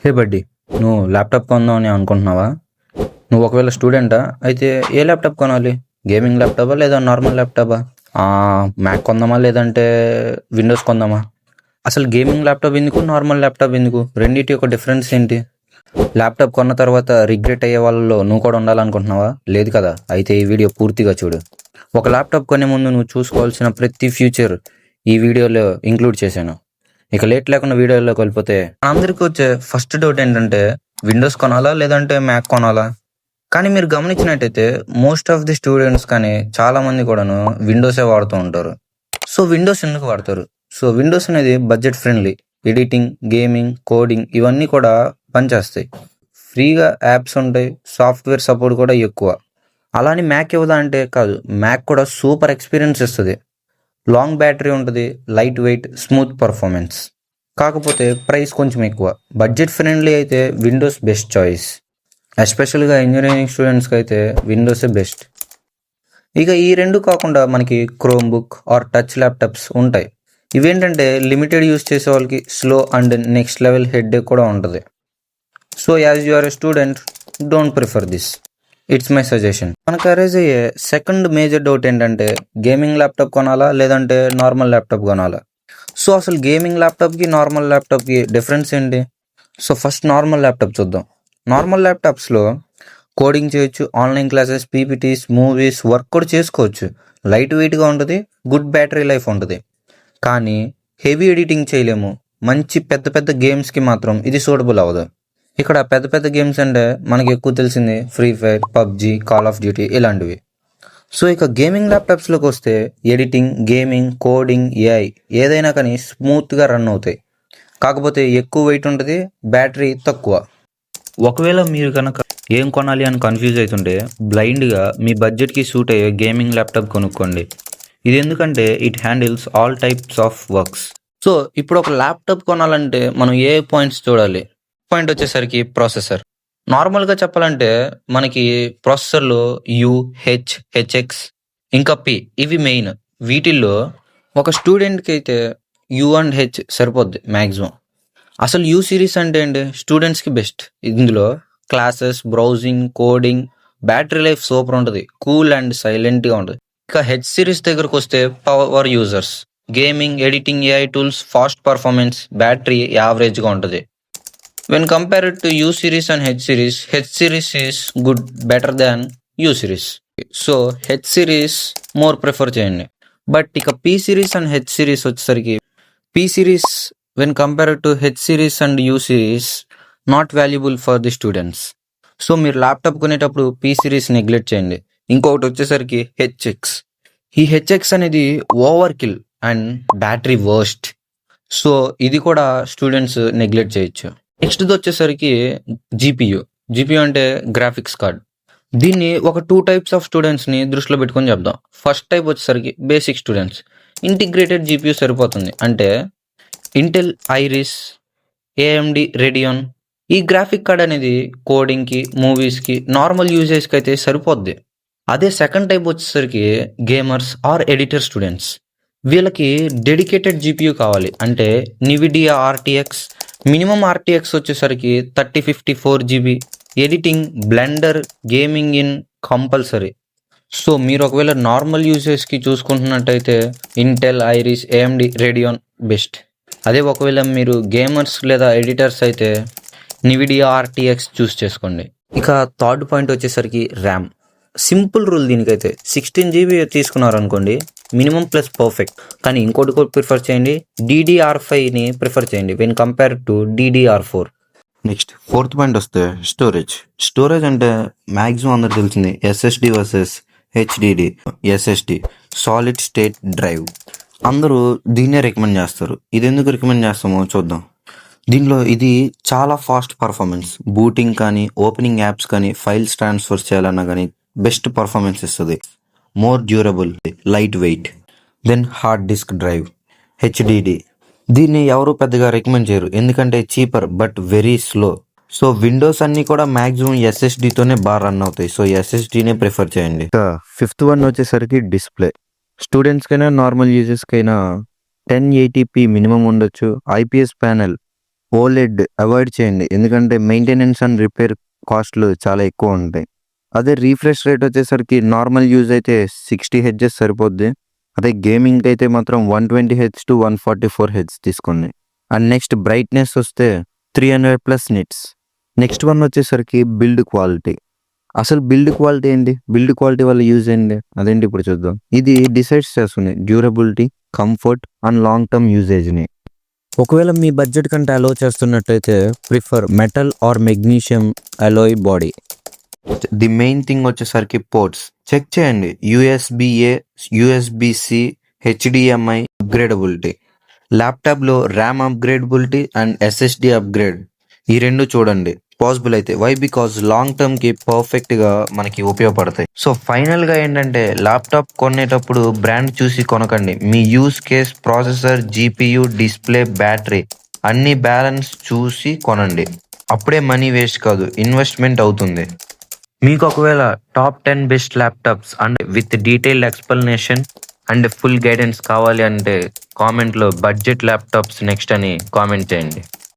హే బడ్డీ, నువ్వు ల్యాప్టాప్ కొందామని అనుకుంటున్నావా? నువ్వు ఒకవేళ స్టూడెంటా అయితే ఏ ల్యాప్టాప్ కొనాలి? గేమింగ్ ల్యాప్టాపా లేదా నార్మల్ ల్యాప్టాపా? మ్యాక్ కొందామా లేదంటే విండోస్ కొందామా? అసలు గేమింగ్ ల్యాప్టాప్ ఎందుకు, నార్మల్ ల్యాప్టాప్ ఎందుకు, రెండింటి యొక్క డిఫరెన్స్ ఏంటి? ల్యాప్టాప్ కొన్న తర్వాత రిగ్రెట్ అయ్యే వాళ్ళలో నువ్వు కూడా ఉండాలనుకుంటున్నావా? లేదు కదా, అయితే ఈ వీడియో పూర్తిగా చూడు. ఒక ల్యాప్టాప్ కొనే ముందు నువ్వు చూసుకోవాల్సిన ప్రతి ఫ్యూచర్ ఈ వీడియోలో ఇంక్లూడ్ చేశాను. ఇక లేట్ లేకుండా వీడియోలోకి వెళ్ళిపోతే, అందరికీ వచ్చే ఫస్ట్ డౌట్ ఏంటంటే విండోస్ కొనాలా లేదంటే మ్యాక్ కొనాలా? కానీ మీరు గమనించినట్టయితే మోస్ట్ ఆఫ్ ది స్టూడెంట్స్ కానీ చాలా మంది కూడాను విండోసే వాడుతూ ఉంటారు. సో విండోస్ ఎందుకు వాడతారు? సో విండోస్ అనేది budget friendly, editing, gaming, coding ఇవన్నీ కూడా పనిచేస్తాయి. ఫ్రీగా యాప్స్ ఉంటాయి, సాఫ్ట్వేర్ సపోర్ట్ కూడా ఎక్కువ. అలానే మ్యాక్ ఇవ్వదా అంటే కాదు, మ్యాక్ కూడా సూపర్ ఎక్స్పీరియన్స్ ఇస్తుంది. లాంగ్ బ్యాటరీ ఉంటుంది, లైట్ వెయిట్, స్మూత్ పర్ఫార్మెన్స్. కాకపోతే ప్రైస్ కొంచెం ఎక్కువ. బడ్జెట్ ఫ్రెండ్లీ అయితే విండోస్ బెస్ట్ చాయిస్. ఎస్పెషల్గా ఇంజనీరింగ్ స్టూడెంట్స్కి అయితే విండోసే బెస్ట్. ఇక ఈ రెండు కాకుండా మనకి Chromebook or touch laptops ఉంటాయి. ఇవేంటంటే లిమిటెడ్ యూస్ చేసే వాళ్ళకి slow and next level headache కూడా ఉంటుంది. So as you are a student, don't prefer this. It's my suggestion. మనకు అరైజ్ అయ్యే సెకండ్ మేజర్ డౌట్ ఏంటంటే గేమింగ్ ల్యాప్టాప్ కొనాలా లేదంటే నార్మల్ ల్యాప్టాప్ కొనాలా? సో అసలు గేమింగ్ ల్యాప్టాప్కి నార్మల్ ల్యాప్టాప్కి డిఫరెన్స్ ఏంటి? సో ఫస్ట్ నార్మల్ ల్యాప్టాప్ చూద్దాం. నార్మల్ ల్యాప్టాప్స్లో కోడింగ్ చేయొచ్చు, online classes, PPTs, movies, work కూడా చేసుకోవచ్చు. లైట్ వెయిట్గా ఉంటుంది, గుడ్ బ్యాటరీ లైఫ్ ఉంటుంది. కానీ హెవీ ఎడిటింగ్ చేయలేము. మంచి పెద్ద పెద్ద గేమ్స్కి మాత్రం ఇది సూటబుల్ అవ్వదు. ఇక్కడ పెద్ద పెద్ద గేమ్స్ అంటే మనకి ఎక్కువ తెలిసింది free fire, PUBG, call of duty ఇలాంటివి. సో ఇక గేమింగ్ ల్యాప్టాప్స్లోకి వస్తే ఎడిటింగ్, గేమింగ్, కోడింగ్, ఏఐ ఏదైనా కానీ స్మూత్గా రన్ అవుతాయి. కాకపోతే ఎక్కువ వెయిట్ ఉంటుంది, బ్యాటరీ తక్కువ. ఒకవేళ మీరు కనుక ఏం కొనాలి అని కన్ఫ్యూజ్ అవుతుంటే బ్లైండ్గా మీ బడ్జెట్కి సూట్ అయ్యే గేమింగ్ ల్యాప్టాప్ కొనుక్కోండి. ఇది ఎందుకంటే it handles all types of works. So ఇప్పుడు ఒక ల్యాప్టాప్ కొనాలంటే మనం ఏ పాయింట్స్ చూడాలి? పాయింట్ వచ్చేసరికి ప్రాసెసర్. నార్మల్గా చెప్పాలంటే మనకి ప్రాసెసర్లో యు, హెచ్, హెచ్ఎక్స్ ఇంకా పి ఇవి మెయిన్. వీటిల్లో ఒక స్టూడెంట్కి అయితే యు అండ్ హెచ్ సరిపోద్ది మ్యాక్సిమం. అసలు యూ సిరీస్ అంటే ఏంటి? స్టూడెంట్స్కి బెస్ట్. ఇందులో classes, browsing, coding, battery life super ఉంటుంది, కూల్ అండ్ సైలెంట్గా ఉంటుంది. ఇక హెచ్ సిరీస్ దగ్గరకు వస్తే power users, gaming, editing, AI tools, fast performance, battery యావరేజ్గా ఉంటుంది. When compared to U series and H series is good, better than U series. So H series more prefer చేయండి. But ఇక P series and H series వచ్చేసరికి P series when compared to H series and U series not valuable for the students. So మీరు laptop కొనేటప్పుడు P series neglect చేయండి. ఇంకొకటి వచ్చేసరికి HX. ఈ HX అనేది overkill and battery worst. So ఇది కూడా స్టూడెంట్స్ నెగ్లెక్ట్ చేయొచ్చు. నెక్స్ట్ వచ్చేసరికి జీపీయూ అంటే గ్రాఫిక్స్ కార్డ్. దీన్ని ఒక 2 టైప్స్ ఆఫ్ స్టూడెంట్స్ని దృష్టిలో పెట్టుకొని చెప్దాం. ఫస్ట్ టైప్ వచ్చేసరికి బేసిక్ స్టూడెంట్స్. ఇంటిగ్రేటెడ్ జీపీయూ సరిపోతుంది. అంటే ఇంటెల్ ఐరిస్, ఏఎండి రేడియాన్. ఈ గ్రాఫిక్ కార్డ్ అనేది కోడింగ్కి, మూవీస్కి, నార్మల్ యూజేజ్కి అయితే సరిపోద్ది. అదే సెకండ్ టైప్ వచ్చేసరికి గేమర్స్ ఆర్ ఎడిటర్ స్టూడెంట్స్. వీళ్ళకి డెడికేటెడ్ జీపీయూ కావాలి. అంటే నివిడియా ఆర్టీఎక్స్, మినిమం ఆర్టీఎక్స్ వచ్చేసరికి 3054 GB. Editing, Blender, gaming in compulsory. So మీరు ఒకవేళ నార్మల్ యూజెస్కి చూసుకుంటున్నట్టయితే Intel Iris, AMD Radeon best. అదే ఒకవేళ మీరు గేమర్స్ లేదా ఎడిటర్స్ అయితే నివిడియా ఆర్టీఎక్స్ చూస్ చేసుకోండి. ఇక థర్డ్ పాయింట్ వచ్చేసరికి ర్యామ్. సింపుల్ రూల్ దీనికైతే 16 GB తీసుకున్నారనుకోండి, మినిమం ప్లస్ పర్ఫెక్ట్. కానీ ఇంకోటి కూడా ప్రిఫర్ చేయండి, DDR5ని ప్రిఫర్ చేయండి when compare to DDR4. Next fourth point వస్తే స్టోరేజ్ అంటే మ్యాక్సిమం అందరు తెలిసింది SSD versus HDD. SSD solid state drive. అందరూ దీన్నే రికమెండ్ చేస్తారు. ఇది ఎందుకు రికమెండ్ చేస్తామో చూద్దాం. దీనిలో ఇది చాలా ఫాస్ట్ పర్ఫార్మెన్స్, బూటింగ్ కానీ, ఓపెనింగ్ యాప్స్ కానీ, ఫైల్స్ ట్రాన్స్ఫర్ చేయాలన్నా కానీ బెస్ట్ పర్ఫార్మెన్స్ ఇస్తుంది. More durable, light weight. Then hard disk drive, HDD. దీన్ని ఎవరు పెద్దగా రికమెండ్ చేయరు ఎందుకంటే cheaper but very slow. So Windows అన్నీ కూడా మ్యాక్సిమం ఎస్ఎస్డితోనే బాగా రన్ అవుతాయి. సో ఎస్ఎస్డినే ప్రిఫర్ చేయండి. ఫిఫ్త్ వన్ వచ్చేసరికి డిస్ప్లే. స్టూడెంట్స్కైనా నార్మల్ యూజర్స్కైనా 1080p మినిమం ఉండొచ్చు. ఐపీఎస్ ప్యానెల్ ఓలెడ్ అవాయిడ్ చేయండి. ఎందుకంటే మెయింటెనెన్స్ అండ్ రిపేర్ కాస్ట్‌లు చాలా ఎక్కువ ఉంటాయి. అదే రిఫ్రెష్ రేట్ వచ్చేసరికి నార్మల్ యూజ్ అయితే 60 హెర్ట్జ్ సరిపోద్ది. అదే గేమింగ్‌కి అయితే మాత్రం 120 హెర్ట్జ్ టు 144 హెర్ట్జ్ తీసుకోండి. అండ్ నెక్స్ట్ బ్రైట్‌నెస్ వస్తే 300+ నిట్స్. నెక్స్ట్ వన్ వచ్చేసరికి బిల్డ్ క్వాలిటీ. అసలు బిల్డ్ క్వాలిటీ ఏంటి? బిల్డ్ క్వాలిటీ వల్ల యూజ్ ఏంటి? అదేంటి ఇప్పుడు చూద్దాం. ఇది డిసైడ్స్ చేస్తుంది durability, comfort and long term యూసేజ్‌ని. ఒకవేళ మీ బడ్జెట్ కంటే అలో చేస్తున్నట్టయితే prefer metal or magnesium alloy body. The main thing వచ్చేసరికి పోర్ట్స్ చెక్ చేయండి. యూఎస్బిఏ, యూఎస్బిసి, హెచ్డిఎంఐ అప్గ్రేడబిలిటీ. ల్యాప్టాప్లో RAM upgradability and SSD upgrade ఈ రెండు చూడండి పాసిబుల్ అయితే. వై? బికాజ్ లాంగ్ టర్మ్కి పర్ఫెక్ట్గా మనకి ఉపయోగపడతాయి. సో ఫైనల్గా ఏంటంటే ల్యాప్టాప్ కొనేటప్పుడు బ్రాండ్ చూసి కొనకండి. మీ use case, processor, GPU, display, battery అన్ని బ్యాలెన్స్ చూసి కొనండి. అప్పుడే మనీ వేస్ట్ కాదు, ఇన్వెస్ట్మెంట్ అవుతుంది. మీకు ఒకవేళ top 10 best laptops and with detailed explanation and full guidance కావాలి అంటే కామెంట్లో బడ్జెట్ ల్యాప్టాప్స్ నెక్స్ట్ అని కామెంట్ చేయండి.